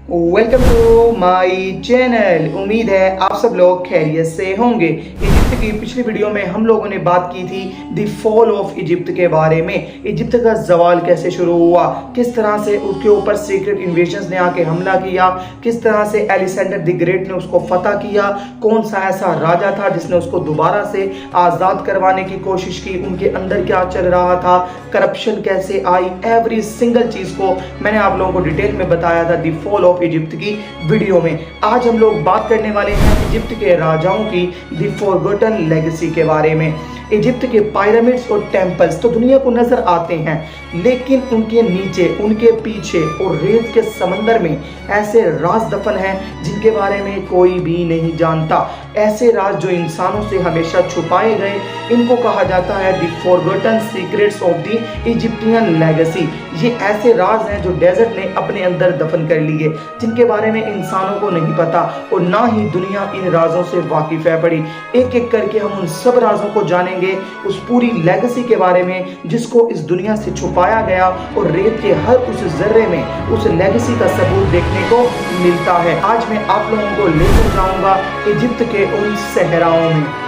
Welcome to my channel. उम्मीद है आप सब लोग खैरियत से होंगे। इजिप्ट की पिछली वीडियो में हम लोगों ने बात की थी द फॉल ऑफ इजिप्ट के बारे में। इजिप्ट का जवाल कैसे शुरू हुआ, किस तरह से उसके ऊपर सीक्रेट इन्वेजन्स ने आके हमला किया, किस तरह से अलेक्जेंडर द ग्रेट ने उसको फतह किया, कौन सा ऐसा राजा था जिसने उसको दोबारा से आज़ाद करवाने की कोशिश की, उनके अंदर क्या चल रहा था, करप्शन कैसे आई, एवरी सिंगल चीज को मैंने आप लोगों को डिटेल में बताया था द फॉल ऑफ इजिप्ट की वीडियो में। आज हम लोग बात करने वाले हैं इजिप्ट के राजाओं की द फॉरगॉटन लेगेसी के बारे में। इजिप्ट के पिरामिड्स और टेम्पल्स तो दुनिया को नजर आते हैं, लेकिन उनके नीचे, उनके पीछे और रेत के समंदर में ऐसे राज दफन हैं जिनके बारे में कोई भी नहीं जानता। ऐसे राज जो इंसानों से हमेशा छुपाए गए, इनको कहा जाता है the forgotten secrets of the Egyptian legacy. ये ऐसे राज हैं जो डेजर्ट ने अपने अंदर दफन कर लिए, जिनके बारे में इंसानों को नहीं पता और ना ही दुनिया इन राजों से वाकिफ है पड़ी। एक एक करके हम उन सब राजों को जानेंगे, उस पूरी लेगेसी के बारे में जिसको इस दुनिया से छुपाया गया और रेत के हर उस जर्रे में उस लेगेसी का सबूत देखने को मिलता है। आज मैं आप लोगों को लेकर जाऊंगा इजिप्ट के उन सहराओं में।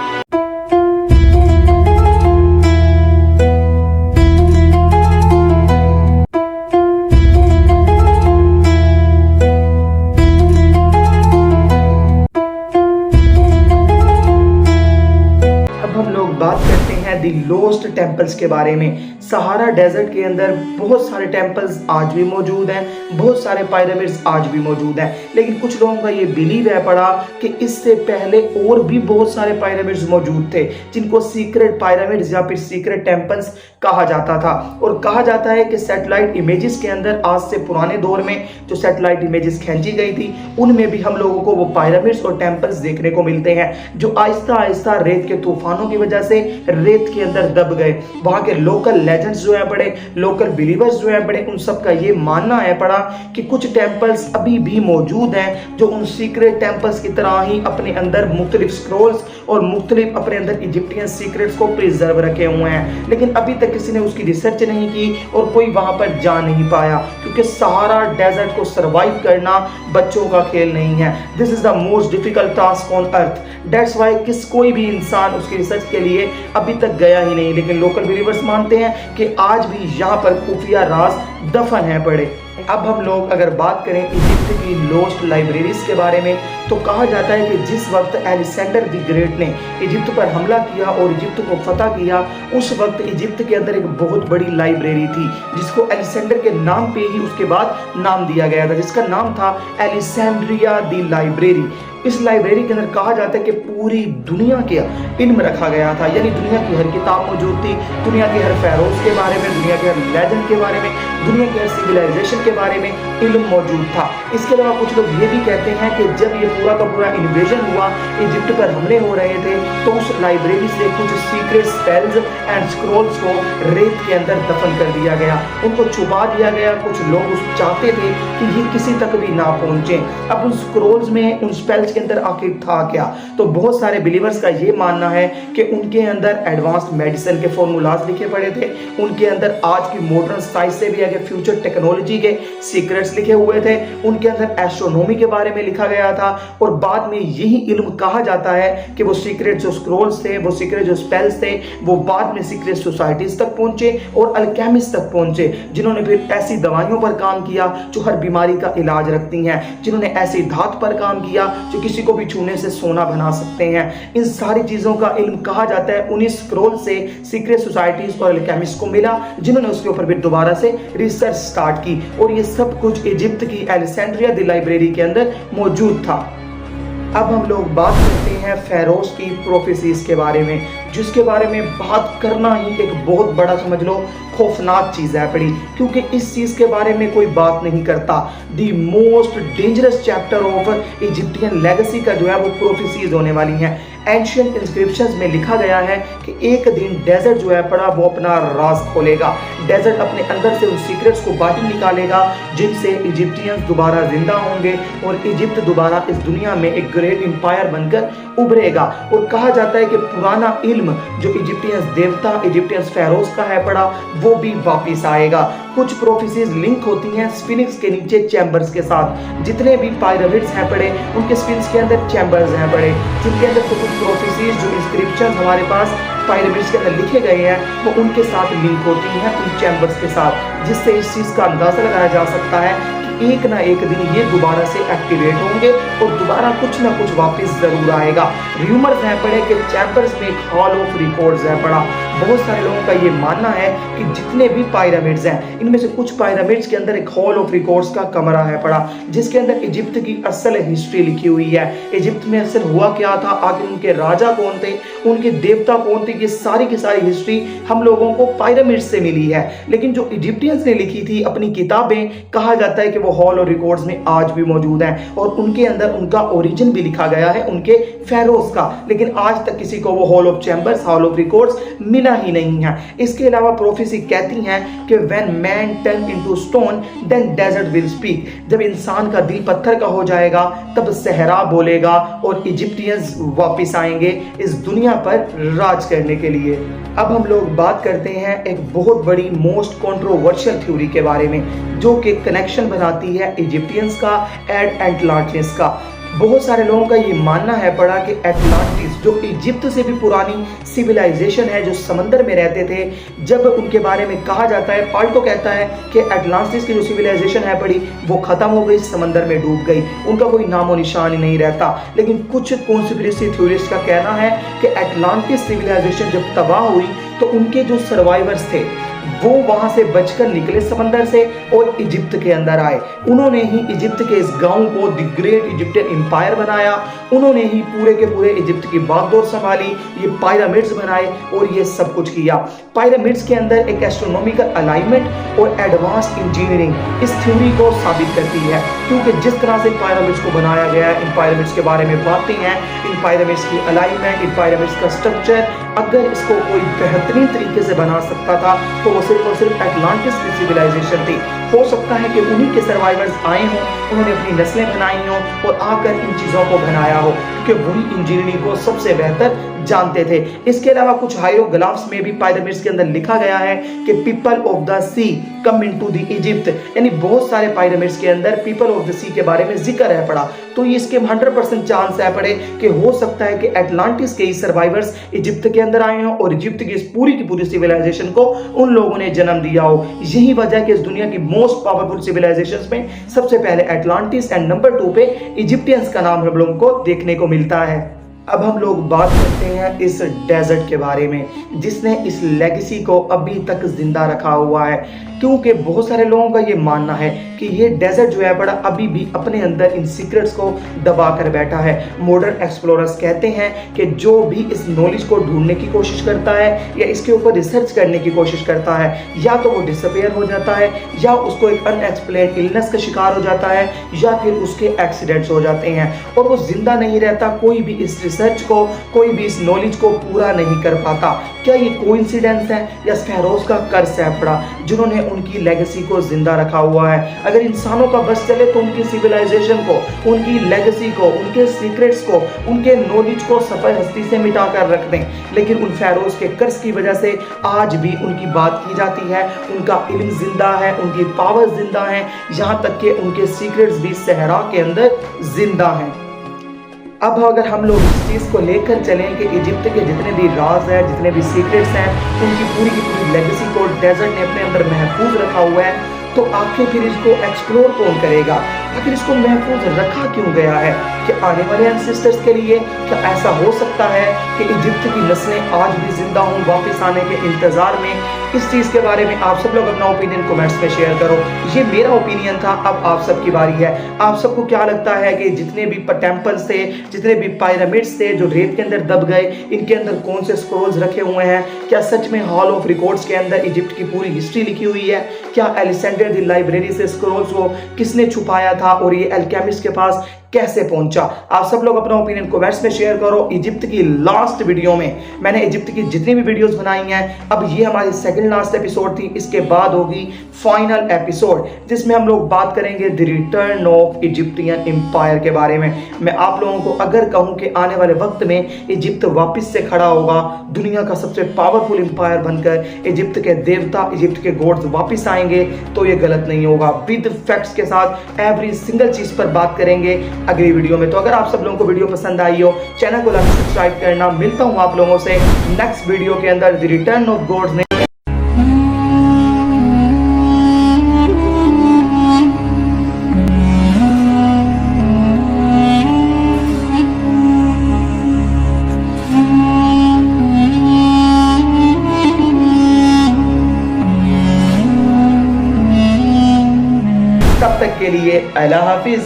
बात करते हैं दी लोस्ट टेम्पल्स के बारे में। सहारा डेजर्ट के अंदर बहुत सारे टेम्पल्स आज भी मौजूद हैं, बहुत सारे पिरामिड्स आज भी मौजूद हैं, लेकिन कुछ लोगों का ये बिलीव है पड़ा कि इससे पहले और भी बहुत सारे पिरामिड्स मौजूद थे, जिनको सीक्रेट पिरामिड्स या फिर सीक्रेट टेम्पल्स कहा जाता था। और कहा जाता है कि सैटेलाइट इमेजेस के अंदर आज से पुराने दौर में जो सैटेलाइट इमेजेस खींची गई थी, उनमें भी हम लोगों को वो पिरामिड्स और टेम्पल्स देखने को मिलते हैं जो आहिस्ता आहिस्ता रेत के तूफानों की वजह से रेत के अंदर दब गए। वहां के लोकल लेजेंड्स जो है बड़े, लोकल बिलीवर्स जो है बड़े, उन सब का ये मानना है पड़ा कि कुछ टेम्पल्स अभी भी मौजूद हैं जो उन सीक्रेट टेम्पल्स की तरह ही अपने अंदर मुख्तलिफ स्क्रोल्स और मुख्तलिफ अपने अंदर इजिप्टियन सीक्रेट्स को प्रिजर्व रखे हुए हैं। लेकिन अभी तक किसी ने उसकी रिसर्च नहीं की और कोई वहां पर जा नहीं पाया, क्योंकि सहारा डेजर्ट को सर्वाइव करना बच्चों का खेल नहीं है। This is the most difficult task on earth. That's why कोई भी इंसान उसकी रिसर्च के लिए अभी तक गया ही नहीं। लेकिन लोकल बिलीवर्स मानते हैं कि आज भी यहाँ पर खुफिया राज दफन है पड़े। अब हम लोग अगर बात करें इजिप्ट की लोस्ट लाइब्रेरीज के बारे में, तो कहा जाता है कि जिस वक्त अलेक्जेंडर द ग्रेट ने इजिप्ट पर हमला किया और इजिप्ट को फतह किया, उस वक्त इजिप्ट के अंदर एक बहुत बड़ी लाइब्रेरी थी जिसको अलेक्जेंडर के नाम पे ही उसके बाद नाम दिया गया था, जिसका नाम था अलेक्जेंड्रिया द लाइब्रेरी। इस लाइब्रेरी के अंदर कहा जाता है कि पूरी दुनिया के इल्म रखा गया था, यानी दुनिया की हर किताब मौजूद थी, दुनिया के हर फेरोज के बारे में, दुनिया के हर लेजेंड के बारे में, दुनिया के हर सिविलाइजेशन के बारे में इल्म मौजूद था। इसके अलावा कुछ लोग ये भी कहते हैं कि जब ये पूरा का पूरा इन्वेजन हुआ, इजिप्ट पर हमले हो रहे थे, तो उस लाइब्रेरी से कुछ सीक्रेट स्पेल्स एंड स्क्रोल्स को रेत के अंदर दफन कर दिया गया, उनको छुपा दिया गया। कुछ लोग चाहते थे कि ये किसी तक भी ना पहुंचे। अब उन स्क्रोल्स में, उन स्पेल्स के अंदर आखिर था क्या? तो बहुत सारे बिलीवर्स का ये मानना है कि उनके अंदर एडवांस्ड मेडिसिन के फॉर्मूलाज लिखे पड़े थे, उनके अंदर आज की मॉडर्न साइंस से भी आगे फ्यूचर टेक्नोलॉजी के सीक्रेट्स लिखे हुए थे, उनके अंदर एस्ट्रोनॉमी के बारे में लिखा गया था। और बाद में यही इल्म कहा जाता है कि वो सीक्रेट जो स्क्रोल्स थे, वो सीक्रेट जो स्पेल्स थे, वो बाद में सीक्रेट सोसाइटीज तक पहुंचे और अल्केमिस्ट तक पहुंचे, जिन्होंने फिर ऐसी दवाइयों पर काम किया जो हर बीमारी का इलाज रखती हैं, जिन्होंने ऐसी धातु पर काम किया जो किसी को भी छूने से सोना बना सकते हैं। इन सारी चीजों का इल्म कहा जाता है उन्हीं स्क्रोल से सीक्रेट सोसाइटीज और अल्केमिस्ट को मिला, जिन्होंने उसके ऊपर फिर दोबारा से रिसर्च स्टार्ट की। और ये सब कुछ इजिप्ट की अलेक्जेंड्रिया द लाइब्रेरी के अंदर मौजूद था। अब हम लोग बात करते हैं फेरोज की प्रोफेसीज के बारे में, जिसके बारे में बात करना ही एक बहुत बड़ा, समझ लो, खौफनाक चीज है पड़ी, क्योंकि इस चीज के बारे में कोई बात नहीं करता। The most dangerous chapter of Egyptian legacy का जो है वो प्रोफेसीज होने वाली हैं। एंशियंट इंस्क्रिप्शंस में लिखा गया है कि एक दिन डेजर्ट जो है पड़ा वो अपना राज खोलेगा। डेजर्ट अपने अंदर से उन सीक्रेट्स को बाहर निकालेगा जिनसे इजिप्टियंस दोबारा जिंदा होंगे और इजिप्ट दोबारा इस दुनिया में एक ग्रेट एम्पायर बनकर उभरेगा। और कहा जाता है कि पुराना इल्म जो इजिप्टियंस देवता, इजिप्टियंस फेरोज का है पड़ा, वो भी वापिस आएगा। कुछ प्रोफेसीज लिंक होती हैं स्फिंक्स के नीचे चैम्बर्स के साथ। जितने भी पिरामिड्स हैं पड़े उनके स्फिंक्स के अंदर चैम्बर्स हैं पड़े, जिनके अंदर कुछ प्रोफेसीज जो इंस्क्रिप्शन हमारे पास पिरामिड्स के अंदर लिखे गए हैं वो उनके साथ लिंक होती हैं उन चैम्बर्स के साथ, जिससे इस चीज का अंदाजा लगाया जा सकता है कि एक ना एक दिन ये दोबारा से एक्टिवेट होंगे और दोबारा कुछ ना कुछ वापस जरूर आएगा। र्यूमर्स हैं पड़े कि चैम्बर्स में एक हॉल ऑफ रिकॉर्ड्स है पड़ा। बहुत सारे लोगों का ये मानना है कि जितने भी पिरामिड्स हैं इनमें से कुछ पिरामिड्स के अंदर एक हॉल ऑफ रिकॉर्ड्स का कमरा है पड़ा, जिसके अंदर इजिप्ट की असल हिस्ट्री लिखी हुई है। इजिप्ट में असल हुआ क्या था, आखिर उनके राजा कौन थे, उनके देवता कौन थे, ये सारी की सारी हिस्ट्री हम लोगों को पिरामिड्स से मिली है। लेकिन जो इजिप्टियंस ने लिखी थी अपनी किताबें, कहा जाता है कि वो हॉल ऑफ रिकॉर्ड्स में आज भी मौजूद हैं और उनके अंदर उनका ओरिजिन भी लिखा गया है उनके फेरोज का। लेकिन आज तक किसी को वो hall of chambers, hall of records मिला ही नहीं है। इसके अलावा प्रोफेसी कहती हैं कि when man turn into stone then desert will speak. जब इंसान का दिल पत्थर का हो जाएगा तब सहरा बोलेगा और इजिप्टियंस वापस आएंगे इस दुनिया पर राज करने के लिए। अब हम लोग बात करते हैं एक बहुत बड़ी मोस्ट कंट्रोवर्शियल थ्योरी के बारे में, जो कि कनेक्शन बनाती है इजिप्टियंस का एंड एटलांटिस का। बहुत सारे लोगों का ये मानना है पड़ा कि एटलांटिस जो इजिप्ट से भी पुरानी सिविलाइजेशन है, जो समंदर में रहते थे, जब उनके बारे में कहा जाता है, पाल्टो कहता है कि एटलांटिस की जो सिविलाइजेशन है पड़ी वो खत्म हो गई, समंदर में डूब गई, उनका कोई नामो निशान ही नहीं रहता। लेकिन कुछ कॉन्स्पिरेसी थ्योरिस्ट का कहना है कि एटलांटिस सिविलाइजेशन जब तबाह हुई तो उनके जो सर्वाइवर्स थे वो वहां से बचकर निकले समंदर से और इजिप्ट के अंदर आए। उन्होंने ही इजिप्ट के इस गांव को द ग्रेट इजिप्टियन एम्पायर बनाया। उन्होंने ही पूरे के पूरे इजिप्ट की बागडोर संभाली, ये पिरामिड्स बनाए और ये सब कुछ किया। पिरामिड्स के अंदर एक एस्ट्रोनॉमिकल अलाइनमेंट और एडवांस इंजीनियरिंग इस थ्योरी को साबित करती है, क्योंकि जिस तरह से पिरामिड्स को बनाया गया है, इन पिरामिड्स के बारे में बातें हैं, इन पिरामिड्स की अलाइनमेंट, इन पिरामिड्स का स्ट्रक्चर, अगर इसको कोई बेहतरीन तरीके से बना सकता था तो वो सिर्फ और सिर्फ एटलांटिस की सिविलाइजेशन थी। हो सकता है कि उन्हीं के सर्वाइवर्स आए हों, उन्होंने अपनी नस्लें बनाई हों और आकर इन चीज़ों को बनाया हो, क्योंकि वही इंजीनियरिंग को सबसे बेहतर जानते थे। इसके अलावा कुछ हायरोग्लिफ्स में भी पिरामिड्स के अंदर लिखा गया है कि people of the sea come into the Egypt, यानी बहुत सारे पिरामिड्स के अंदर पीपल ऑफ द सी के बारे में जिक्र है पड़ा। तो ये इसके 100% चांस है पड़े कि हो सकता है कि एटलांटिस के ही सर्वाइवर्स इजिप्ट के अंदर आए हों और इजिप्ट की इस पूरी की पूरी सिविलाइजेशन को उन लोगों ने जन्म दिया हो। यही वजह कि इस दुनिया की मोस्ट पावरफुल सिविलाइजेशंस में सबसे पहले एटलांटिस एंड नंबर 2 पे इजिप्टियंस का नाम हम लोगों को देखने को मिलता है। अब हम लोग बात करते हैं इस डेजर्ट के बारे में, जिसने इस लेगेसी को अभी तक जिंदा रखा हुआ है, क्योंकि बहुत सारे लोगों का ये मानना है कि ये डेजर्ट जो है बड़ा अभी भी अपने अंदर इन सीक्रेट्स को दबा कर बैठा है। मॉडर्न एक्सप्लोरर्स कहते हैं कि जो भी इस नॉलेज को ढूंढने की कोशिश करता है या इसके ऊपर रिसर्च करने की कोशिश करता है, या तो वो डिसअपियर हो जाता है, या उसको एक अनएक्सप्लेन्ड इलनेस का शिकार हो जाता है, या फिर उसके एक्सीडेंट्स हो जाते हैं और वो जिंदा नहीं रहता। कोई भी इस रिसर्च को, कोई भी इस नॉलेज को पूरा नहीं कर पाता। क्या ये कोइंसिडेंस है या फेरोज का कर्ज है पड़ा, जिन्होंने उनकी लेगेसी को जिंदा रखा हुआ है? अगर इंसानों का बस चले तो उनकी सिविलाइजेशन को, उनकी लेगेसी को, उनके सीक्रेट्स को, उनके नॉलेज को सफाई हस्ती से मिटा कर रख दें। लेकिन उन फेरोज के कर्ज की वजह से आज भी उनकी बात की जाती है, उनका इल्म जिंदा है, उनकी पावर जिंदा है, यहाँ तक कि उनके सीक्रेट्स भी सहरा के अंदर जिंदा हैं। अब अगर हम लोग इस चीज़ को लेकर चलें कि इजिप्ट के जितने भी राज हैं, जितने भी सीक्रेट्स हैं, उनकी पूरी की पूरी लेगेसी को डेजर्ट ने अपने अंदर महफूज रखा हुआ है, तो आखिर फिर इसको एक्सप्लोर कौन करेगा? आखिर इसको महफूज रखा क्यों गया है? कि आने वाले एंसेस्टर्स के लिए क्या ऐसा हो सकता है कि इजिप्ट की नस्लें आज भी जिंदा हों वापस आने के इंतजार में? इस चीज़ के बारे में आप सब लोग अपना ओपिनियन कमेंट्स में शेयर करो। ये मेरा ओपिनियन था, अब आप सबकी बारी है। आप सबको क्या लगता है कि जितने भी टेम्पल्स थे, जितने भी पिरामिड्स थे जो रेत के अंदर दब गए, इनके अंदर कौन से स्क्रोल्स रखे हुए हैं? क्या सच में हॉल ऑफ रिकॉर्ड्स के अंदर इजिप्ट की पूरी हिस्ट्री लिखी हुई है? क्या एलेक्जेंडर द लाइब्रेरी से स्क्रोल्स को किसने छुपाया था और ये अल्केमिस्ट के पास कैसे पहुंचा। आप सब लोग अपना ओपिनियन कमेंट्स में शेयर करो। इजिप्ट की लास्ट वीडियो में मैंने इजिप्ट की जितनी भी वीडियोस बनाई हैं, अब ये हमारी सेकंड लास्ट एपिसोड थी, इसके बाद होगी फाइनल एपिसोड जिसमें हम लोग बात करेंगे the return of Egyptian empire के बारे में। मैं आप लोगों को अगर कहूं कि आने वाले वक्त में इजिप्ट वापस से खड़ा होगा दुनिया का सबसे पावरफुल एम्पायर बनकर, इजिप्ट के देवता, इजिप्ट के गॉड्स वापस आएंगे, तो ये गलत नहीं होगा। विद फैक्ट्स के साथ एवरी सिंगल चीज पर बात करेंगे अगली वीडियो में। तो अगर आप सब लोगों को वीडियो पसंद आई हो, चैनल को लाइक सब्सक्राइब करना। मिलता हूं आप लोगों से नेक्स्ट वीडियो के अंदर द रिटर्न ऑफ गॉड्स ने। तब तक के लिए अल्लाह हाफिज।